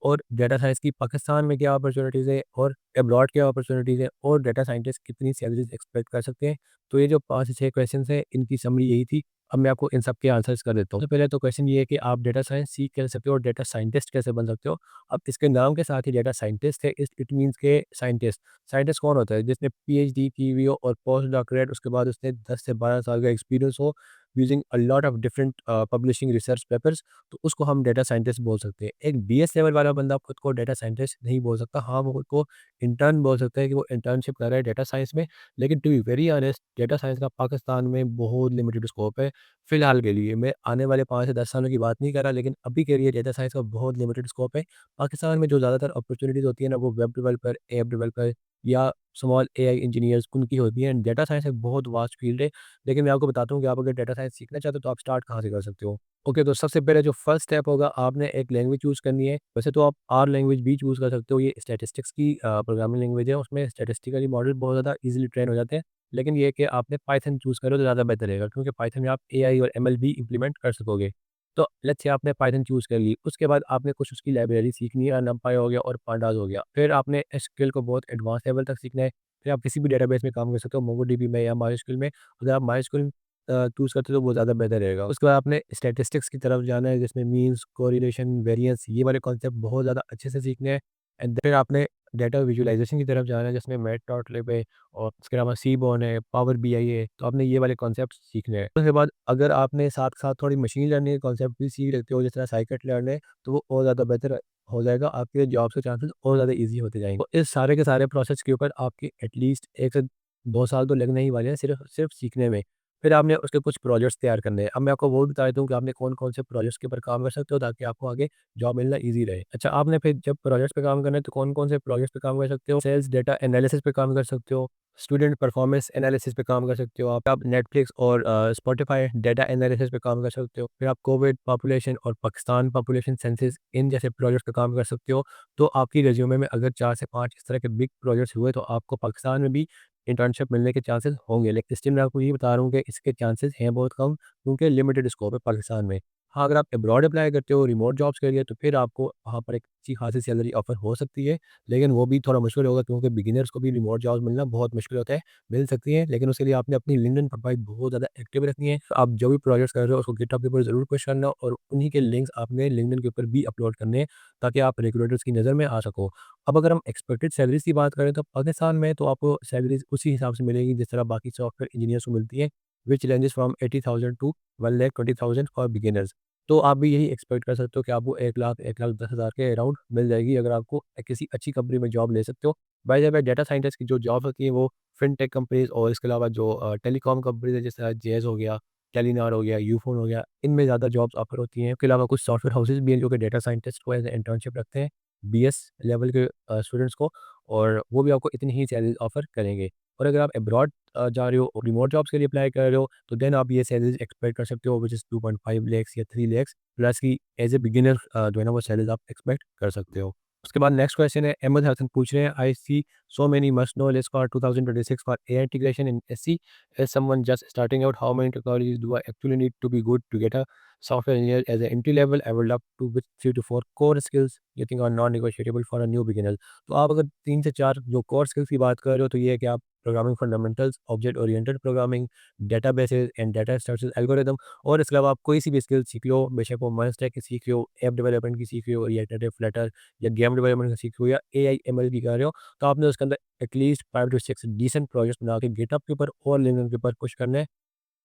और डेटा साइंस की पाकिस्तान में क्या अपॉर्चुनिटीज़ है और अब्रॉड क्या अपॉर्चुनिटीज़ है और डेटा साइंटिस्ट कितनी सैलरीज़ एक्सपेक्ट कर सकते हैं? तो ये जो 5 से 6 क्वेश्चन्स हैं, इनकी समरी यही थी। अब मैं आपको इन सब के आंसर्स कर देता हूँ। सबसे पहले तो क्वेश्चन ये है कि आप डेटा साइंस सीख कैसे सकते हो और डेटा साइंटिस्ट कैसे बन सकते हो? अब इसके नाम के साथ ही डेटा साइंटिस्ट है, इट मीन्स के साइंटिस्ट। साइंटिस्ट कौन होता है? जिसने पीएचडी की हुई हो और पोस्ट डॉक्टरेट, उसके बाद उसने 10 से 12 साल का एक्सपीरियंस हो using a lot of different publishing research papers, तो उसको हम डेटा साइंटिस्ट बोल सकते हैं। एक बीएस लेवल वाला बंदा खुद को डेटा साइंटिस्ट नहीं बोल सकता। हाँ, वो खुद को इंटर्न बोल सकता है कि वो इंटर्नशिप कर रहा है डेटा साइंस में, लेकिन to be very honest data science का पाकिस्तान में बहुत लिमिटेड स्कोप है। फिलहाल के लिए मैं आने वाले 5 से 10 सालों की बात नहीं कर रहा, लेकिन अभी के लिए डेटा साइंस का बहुत लिमिटेड स्कोप है। पाकिस्तान में जो ज़्यादातर अपॉर्चुनिटीज़ होती है ना, वो वेब डेवलपर, ऐप डेवलपर या स्मॉल एआई इंजीनियर्स उनकी होती हैं। डेटा साइंस एक बहुत वास्ट फील्ड है, लेकिन मैं आपको बताता हूँ कि आप अगर डेटा साइंस सीखना चाहते हो तो आप स्टार्ट कहाँ से कर सकते हो। ओके, तो सबसे पहले जो फर्स्ट स्टेप होगा, आपने एक लैंग्वेज चूज़ करनी है। वैसे तो आप आर लैंग्वेज भी चूज़ कर सकते हो, ये स्टैटिस्टिक्स की प्रोग्रामिंग लैंग्वेज है, उसमें स्टैटिस्टिकली मॉडल बहुत ज़्यादा ईज़िली ट्रेन हो जाते हैं। लेकिन ये है कि आपने पाइथन चूज़ करो तो ज़्यादा बेहतर रहेगा, क्योंकि पाइथन में आप एआई और एमएल भी इम्प्लीमेंट कर सकोगे। तो लेट्स से आपने पाइथन चूज़ कर ली, उसके बाद आपने कुछ उसकी लाइब्रेरी सीखनी है, नमपाई हो गया और पांडास हो गया। फिर आपने एसक्यूएल को बहुत एडवांस लेवल तक सीखना है। फिर आप किसी भी डेटाबेस में काम कर सकते हो, मोंगोडीबी में या माइस्क्यूएल में। अगर आप माइस्क्यूएल चूज़ करते हो तो वो ज़्यादा बेहतर रहेगा। उसके बाद आपने स्टैटिस्टिक्स की तरफ जाना है, जिसमें मीन्स, कोरिलेशन, वेरिएंस, ये वाले कॉन्सेप्ट बहुत ज़्यादा अच्छे से सीखने हैं। एंड फिर आपने डेटा विजुअलाइज़ेशन की तरफ जाना है, जिसमें मैटप्लॉटलिब है और उसके अलावा सीबॉन है, पावर बीआई है, तो आपने ये वाले कॉन्सेप्ट सीखने हैं। उसके बाद अगर आपने साथ-साथ थोड़ी मशीन लर्निंग के कॉन्सेप्ट भी सीख लेते हो, जिस तरह साइकिट-लर्न है, तो वो और ज़्यादा बेहतर हो जाएगा, आपके लिए जॉब्स के चांसेस और ज़्यादा ईज़ी होते जाएँगे। तो इस सारे के सारे प्रोसेस के ऊपर आपके एटलीस्ट 1 से 2 साल तो लगने ही वाले हैं, सिर्फ़ सिर्फ़ सीखने में। फिर आपने उसके कुछ प्रोजेक्ट्स तैयार करने हैं। अब मैं आपको वो भी बता देता हूँ कि आपने कौन-कौन से प्रोजेक्ट्स के ऊपर काम कर सकते हो, ताकि आपको आगे जॉब मिलना ईज़ी रहे। अच्छा, आपने फिर जब प्रोजेक्ट्स पे काम करना है, तो कौन-कौन से प्रोजेक्ट्स पे काम कर सकते हो? सेल्स डेटा एनालिसिस पे काम कर सकते हो, स्टूडेंट परफॉर्मेंस एनालिसिस पे काम कर सकते हो, आप नेटफ्लिक्स और स्पॉटिफ़ाई डेटा एनालिसिस पे काम कर सकते हो। फिर आप कोविड पॉपुलेशन और पाकिस्तान पॉपुलेशन सेंसस, इन जैसे प्रोजेक्ट्स पे काम कर सकते हो। तो आपकी रिज़्यूमे में अगर 4 से 5 इस तरह के बिग प्रोजेक्ट्स हुए, तो आपको पाकिस्तान में भी इंटर्नशिप मिलने के चांसेस होंगे। लेकिन स्टिल मैं आपको ये बता रहा हूँ कि इसके चांसेस हैं बहुत कम, क्योंकि लिमिटेड स्कोप है पाकिस्तान में। हाँ, अगर आप अब्रॉड अप्लाई करते हो रिमोट जॉब्स के लिए, तो फिर आपको वहाँ पर एक अच्छी खासी सैलरी ऑफ़र हो सकती है, लेकिन वो भी थोड़ा मुश्किल होगा, क्योंकि बिगिनर्स को भी रिमोट जॉब्स मिलना बहुत मुश्किल होता है। मिल सकती है, लेकिन उसके लिए आपने अपनी लिंक्डइन प्रोफाइल बहुत ज़्यादा एक्टिव रखनी है। आप जो भी प्रोजेक्ट्स कर रहे हो उसको गिटहब के ऊपर ज़रूर पुश करना, और उन्हीं के लिंक्स आपने लिंक्डइन के ऊपर भी अपलोड करने हैं, ताकि आप रिक्रूटर्स की नज़र में आ सको। अब अगर हम एक्सपेक्टेड सैलरीज़ की बात करें, तो पाकिस्तान में तो आपको सैलरीज़ उसी हिसाब से मिलेगी जिस तरह बाकी सॉफ्टवेयर इंजीनियर्स को मिलती है, which ranges from 80,000 to 1,20,000 for beginners. तो आप भी यही एक्सपेक्ट कर सकते हो कि आपको 1 लाख 1,10,000 के अराउंड मिल जाएगी, अगर आपको किसी अच्छी कंपनी में जॉब ले सकते हो। By the way, data scientist की जो जॉब होती है वो फिनटेक कंपनीज़ और इसके अलावा जो टेलीकॉम कंपनीज़ है, जैसे जेज़ हो गया, टेलीनॉर हो गया, यूफ़ोन हो गया, इनमें ज़्यादा जॉब्स ऑफ़र होती हैं। इसके अलावा कुछ सॉफ्टवेयर हाउसेज़ भी हैं जो कि डेटा साइंटिस्ट को एज़ इंटर्नशिप रखते हैं, बीएस लेवल के स्टूडेंट्स को, और वो भी आपको इतनी ही सैलरीज़ ऑफ़र करेंगे। और अगर आप अब्रॉड जा रहे हो, रिमोट जॉब्स के लिए अप्लाई कर रहे हो, तो देन आप ये सैलरीज़ एक्सपेक्ट कर सकते हो, व्हिच इज़ 2.5 लैक्स या 3 लैक्स प्लस की एज़ अ बिगिनर जो है ना वो सैलरीज़ आप एक्सपेक्ट कर सकते हो। उसके बाद नेक्स्ट क्वेश्चन है, अहमद हसन पूछ रहे हैं, I see so many must know list for 2026 for AI integration in SC, as someone just starting out, how many technologies do I actually need to be good to get a software engineer as an entry level? I would love to with 3 to 4 core skills you think are non-negotiable for a new beginner. तो आप अगर 3 से 4 जो core skills की बात कर रहे हो, तो ये है कि आप programming fundamentals, object oriented programming, databases and data structures algorithm, और इसके अलावा आप कोई सी भी स्किल सीख लो, बेशक वो वन स्टैक की सीख रहे हो, ऐप डेवलपमेंट की सीख रहे हो, रिएक्ट नेटिव, फ्लटर या गेम डेवलपमेंट की सीख रहे हो, या एआई एमएल की कर रहे हो, तो आपने उसके अंदर एटलीस्ट 5 टू 6 डिसेंट प्रोजेक्ट्स बना के गिटहब के ऊपर और लिंक्डइन के ऊपर पुश करना है।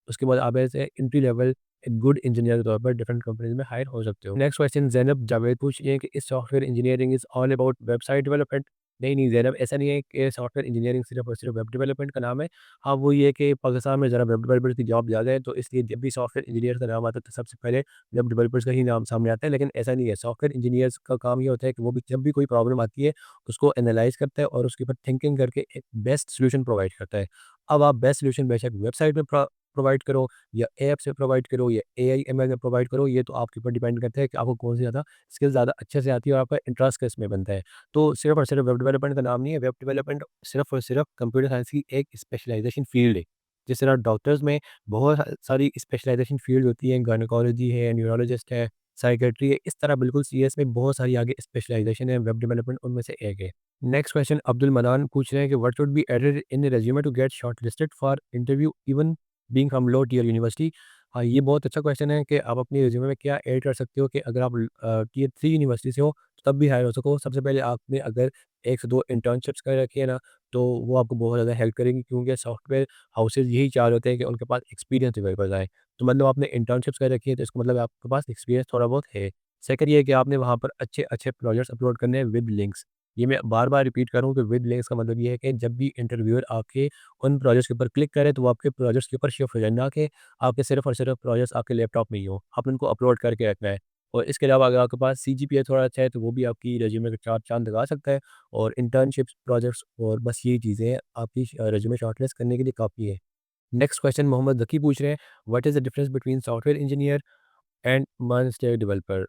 उसके बाद आप ऐसे एंट्री लेवल एक गुड इंजीनियर के तौर पर डिफरेंट कंपनीज में हायर हो सकते हो। नेक्स्ट क्वेश्चन ज़ैनब जावेद पूछ रही है कि इस software engineering is all about website development? नहीं ज़ैनब, ऐसा नहीं है कि सॉफ्टवेयर इंजीनियरिंग सिर्फ और सिर्फ वेब डेवलपमेंट का नाम है। हाँ, वो ये है कि पाकिस्तान में ज़रा वेब डेवलपर की जॉब ज़्यादा है, तो इसलिए जब भी सॉफ्टवेयर इंजीनियर का नाम आता है, तो सबसे पहले वेब डेवलपर्स का ही नाम सामने आता है, लेकिन ऐसा नहीं है। सॉफ्टवेयर इंजीनियर्स का काम ये होता है कि वो भी जब भी कोई प्रॉब्लम आती है, उसको एनालाइज़ करता है और उसके ऊपर थिंकिंग करके एक बेस्ट सॉल्यूशन प्रोवाइड करता है। अब आप बेस्ट सॉल्यूशन बेशक वेबसाइट में प्रोवाइड करो, या ऐप से प्रोवाइड करो, या एआई एमएल में प्रोवाइड करो, ये तो आपके ऊपर डिपेंड करता है कि आपको कौन सी ज़्यादा स्किल ज़्यादा अच्छे से आती है और आपका इंटरेस्ट किस में बनता है। तो सिर्फ और सिर्फ वेब डेवलपमेंट का नाम नहीं है, वेब डेवलपमेंट सिर्फ और सिर्फ कंप्यूटर साइंस की एक स्पेशलाइजेशन फील्ड है। जिस तरह डॉक्टर्स में बहुत सारी स्पेशलाइजेशन फील्ड होती है, गायनेकोलॉजी है, न्यूरोलॉजिस्ट है, साइकेट्री है, इस तरह बिल्कुल सीएस में बहुत सारी आगे स्पेशलाइजेशन है, वेब डेवलपमेंट उनमें से एक है। नेक्स्ट क्वेश्चन अब्दुल मनान पूछ रहे हैं कि what should be added in resume to get shortlisted for interview even being from low tier university? हाँ, ये बहुत अच्छा क्वेश्चन है कि आप अपनी रिज्यूमे में क्या ऐड कर सकते हो कि अगर आप टियर 3 यूनिवर्सिटी से हो, तो तब भी हायर हो सको। सबसे पहले आपने अगर 1 से 2 इंटर्नशिप्स कर रखी है ना, तो वो आपको बहुत ज़्यादा हेल्प करेंगी, क्योंकि सॉफ्टवेयर हाउसेज़ यही चाह रहे होते हैं कि उनके पास एक्सपीरियंस अवेलेबल आए। तो मतलब आपने इंटर्नशिप्स कर रखी है, तो इसका मतलब आपके पास एक्सपीरियंस थोड़ा बहुत है। सेकंड ये है कि आपने वहाँ पर अच्छे-अच्छे प्रोजेक्ट्स अपलोड करने हैं विद लिंक्स। ये मैं बार-बार रिपीट कर रहा हूँ कि विद लिंक्स का मतलब ये है कि जब भी इंटरव्यूअर आपके उन प्रोजेक्ट्स के ऊपर क्लिक करे, तो वो आपके प्रोजेक्ट्स के ऊपर शिफ्ट हो जाए, ना कि आपके सिर्फ़ और सिर्फ़ प्रोजेक्ट्स आपके लैपटॉप में ही हो। आपने उनको अपलोड करके रखना है। और इसके अलावा अगर आपके पास सीजीपीए थोड़ा अच्छा है तो वो भी आपकी रेज्यूमे का चार चाँद लगा सकता है। और इंटर्नशिप्स, प्रोजेक्ट्स और बस यही चीज़ें आपकी रेज्यूमे शॉर्टलिस्ट करने के लिए काफ़ी है। नेक्स्ट क्वेश्चन मोहम्मद ज़की पूछ रहे हैं, what is the difference between software engineer and full stack developer?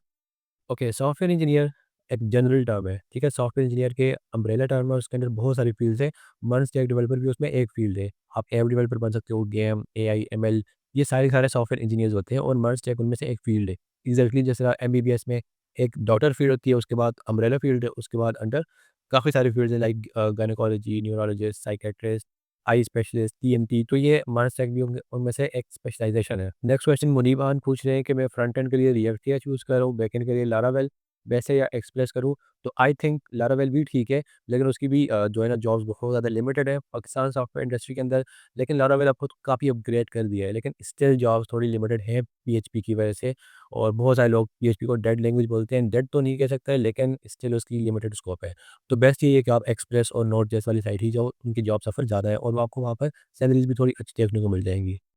Okay, software engineer एक जनरल टर्म है, ठीक है? सॉफ्टवेयर इंजीनियर के अम्ब्रेला टर्म है, उसके अंदर बहुत सारी फ़ील्ड्स हैं। फुल स्टैक डेवलपर भी उसमें एक फ़ील्ड है। आप ऐप डेवलपर बन सकते हो, गेम, एआई, एमएल, ये सारे के सारे सॉफ्टवेयर इंजीनियर्स होते हैं और फुल स्टैक उनमें से एक फ़ील्ड है। एग्ज़ैक्टली जैसे एमबीबीएस में एक डॉटर फ़ील्ड होती है, उसके बाद अम्ब्रेला फ़ील्ड है, उसके बाद अंडर काफ़ी सारी फ़ील्ड्स हैं like gynaecology, neurologist, psychiatrist, eye specialist, TMT, तो ये फुल स्टैक भी उनमें उनमें से एक स्पेशलाइज़ेशन है। नेक्स्ट क्वेश्चन मुनीब खान पूछ रहे हैं कि मैं फ्रंट एंड के लिए रिएक्ट या चूज़ कर रहा हूँ, बैक एंड के लिए लारावेल वैसे या एक्सप्रेस करूँ, तो आई थिंक लारावेल भी ठीक है, लेकिन उसकी भी जो है ना जॉब्स बहुत ज़्यादा लिमिटेड है पाकिस्तान सॉफ्टवेयर इंडस्ट्री के अंदर। लेकिन लारावेल अब खुद काफ़ी अपग्रेड कर दिया है, लेकिन स्टिल जॉब्स थोड़ी लिमिटेड है पीएचपी की वजह से। और बहुत सारे लोग पीएचपी को डेड लैंग्वेज बोलते हैं, डेड तो नहीं कह सकते, लेकिन स्टिल उसकी लिमिटेड स्कोप है। तो बेस्ट यही है कि आप एक्सप्रेस और नोट जेएस वाली साइट ही जाओ, उनकी जॉब ऑफर ज़्यादा है और वो आपको वहाँ पर सैलरीज़ भी थोड़ी अच्छी देखने को मिल जाएँगी।